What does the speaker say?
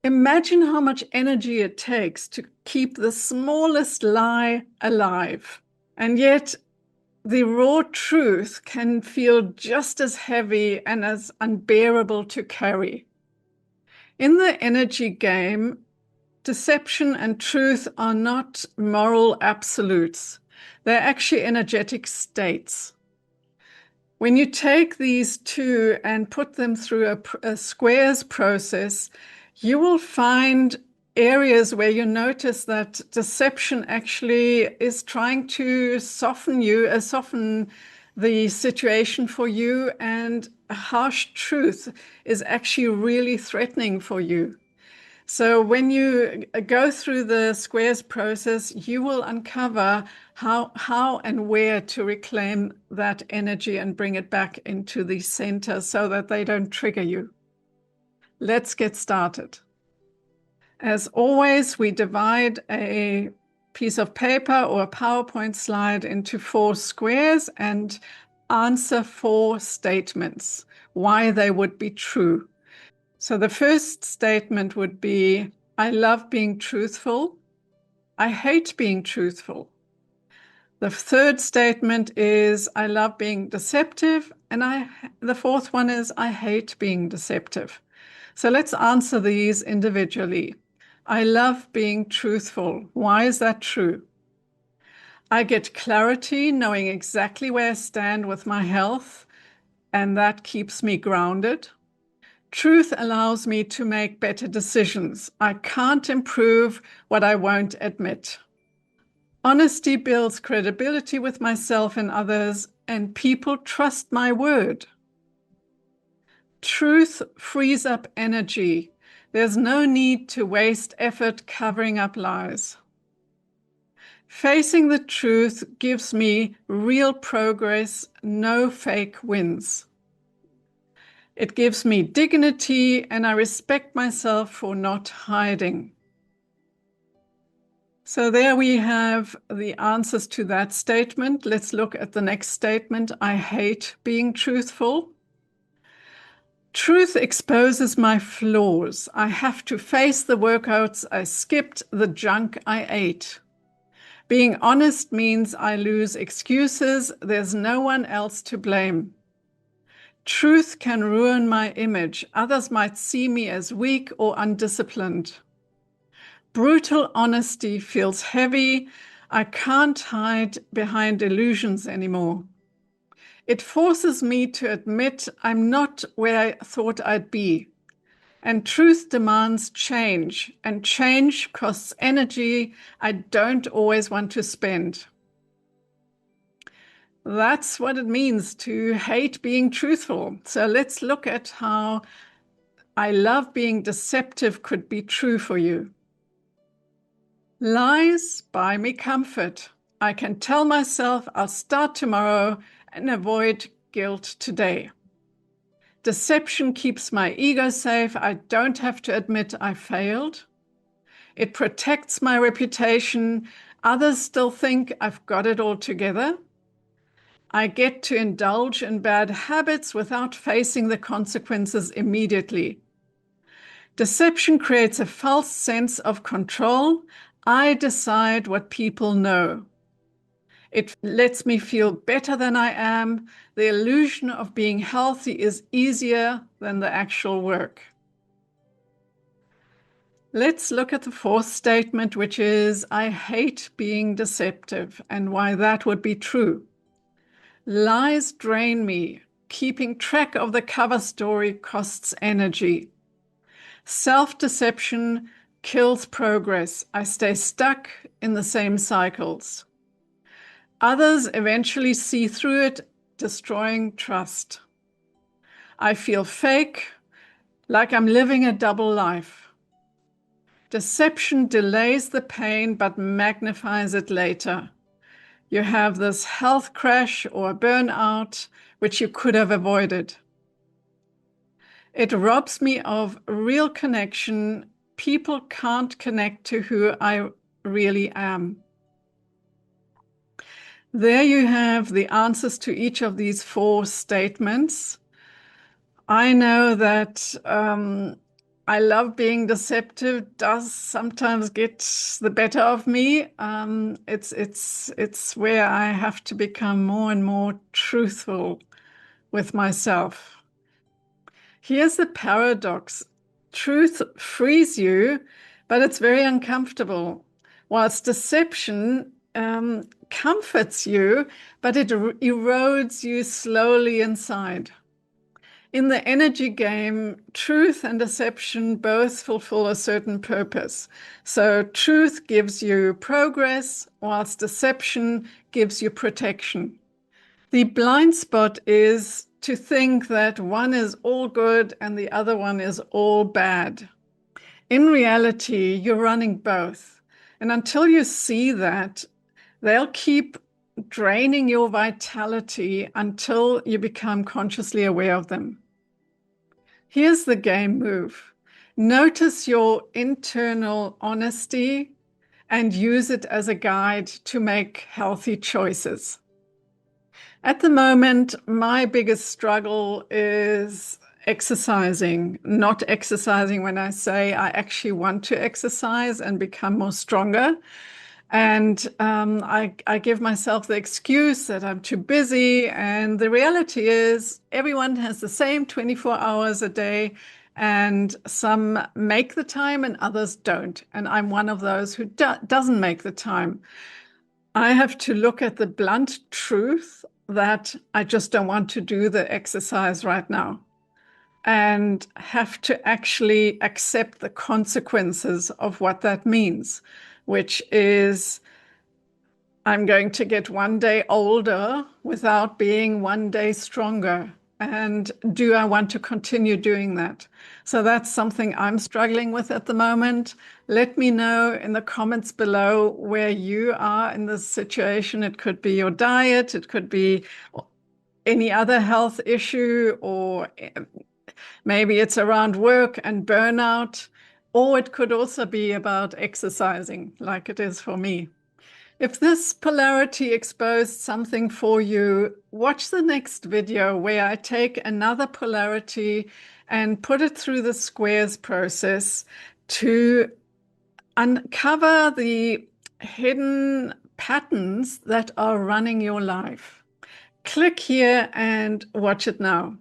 Imagine how much energy it takes to keep the smallest lie alive. And yet, the raw truth can feel just as heavy and as unbearable to carry. In the energy game, deception and truth are not moral absolutes. They're actually energetic states. When you take these two and put them through a squares process, you will find areas where you notice that deception actually is trying to soften the situation for you, and a harsh truth is actually really threatening for you. So when you go through the squares process, you will uncover how and where to reclaim that energy and bring it back into the center so that they don't trigger you. Let's get started. As always, we divide a piece of paper or a PowerPoint slide into 4 squares and answer 4 statements, why they would be true. So the first statement would be, I love being truthful. I hate being truthful. The third statement is, I love being deceptive. And the fourth one is, I hate being deceptive. So let's answer these individually. I love being truthful. Why is that true? I get clarity knowing exactly where I stand with my health, and that keeps me grounded. Truth allows me to make better decisions. I can't improve what I won't admit. Honesty builds credibility with myself and others, and people trust my word. Truth frees up energy. There's no need to waste effort covering up lies. Facing the truth gives me real progress, no fake wins. It gives me dignity, and I respect myself for not hiding. So there we have the answers to that statement. Let's look at the next statement. I hate being truthful. Truth exposes my flaws. I have to face the workouts I skipped, the junk I ate. Being honest means I lose excuses. There's no one else to blame. Truth can ruin my image. Others might see me as weak or undisciplined. Brutal honesty feels heavy. I can't hide behind illusions anymore. It forces me to admit I'm not where I thought I'd be. And truth demands change, and change costs energy I don't always want to spend. That's what it means to hate being truthful. So let's look at how I love being deceptive could be true for you. Lies buy me comfort. I can tell myself I'll start tomorrow and avoid guilt today. Deception keeps my ego safe. I don't have to admit I failed. It protects my reputation. Others still think I've got it all together. I get to indulge in bad habits without facing the consequences immediately. Deception creates a false sense of control. I decide what people know. It lets me feel better than I am. The illusion of being healthy is easier than the actual work. Let's look at the fourth statement, which is, I hate being deceptive, and why that would be true. Lies drain me. Keeping track of the cover story costs energy. Self-deception kills progress. I stay stuck in the same cycles. Others eventually see through it, destroying trust. I feel fake, like I'm living a double life. Deception delays the pain but magnifies it later. You have this health crash or burnout, which you could have avoided. It robs me of real connection. People can't connect to who I really am. There you have the answers to each of these 4 statements. I know that I love being deceptive, does sometimes get the better of me. It's where I have to become more and more truthful with myself. Here's the paradox. Truth frees you, but it's very uncomfortable. Whilst deception comforts you, but it erodes you slowly inside. In the energy game, truth and deception both fulfill a certain purpose. So truth gives you progress, whilst deception gives you protection. The blind spot is to think that one is all good and the other one is all bad. In reality, you're running both. And until you see that, they'll keep draining your vitality until you become consciously aware of them. Here's the game move. Notice your internal honesty and use it as a guide to make healthy choices. At the moment, my biggest struggle is exercising, not exercising when I say I actually want to exercise and become more stronger. And I give myself the excuse that I'm too busy. And the reality is, everyone has the same 24 hours a day, and some make the time and others don't. And I'm one of those who doesn't make the time. I have to look at the blunt truth that I just don't want to do the exercise right now and have to actually accept the consequences of what that means, which is I'm going to get one day older without being one day stronger. And do I want to continue doing that? So that's something I'm struggling with at the moment. Let me know in the comments below where you are in this situation. It could be your diet, it could be any other health issue, or maybe it's around work and burnout, or it could also be about exercising, like it is for me. If this polarity exposed something for you, watch the next video where I take another polarity and put it through the squares process to uncover the hidden patterns that are running your life. Click here and watch it now.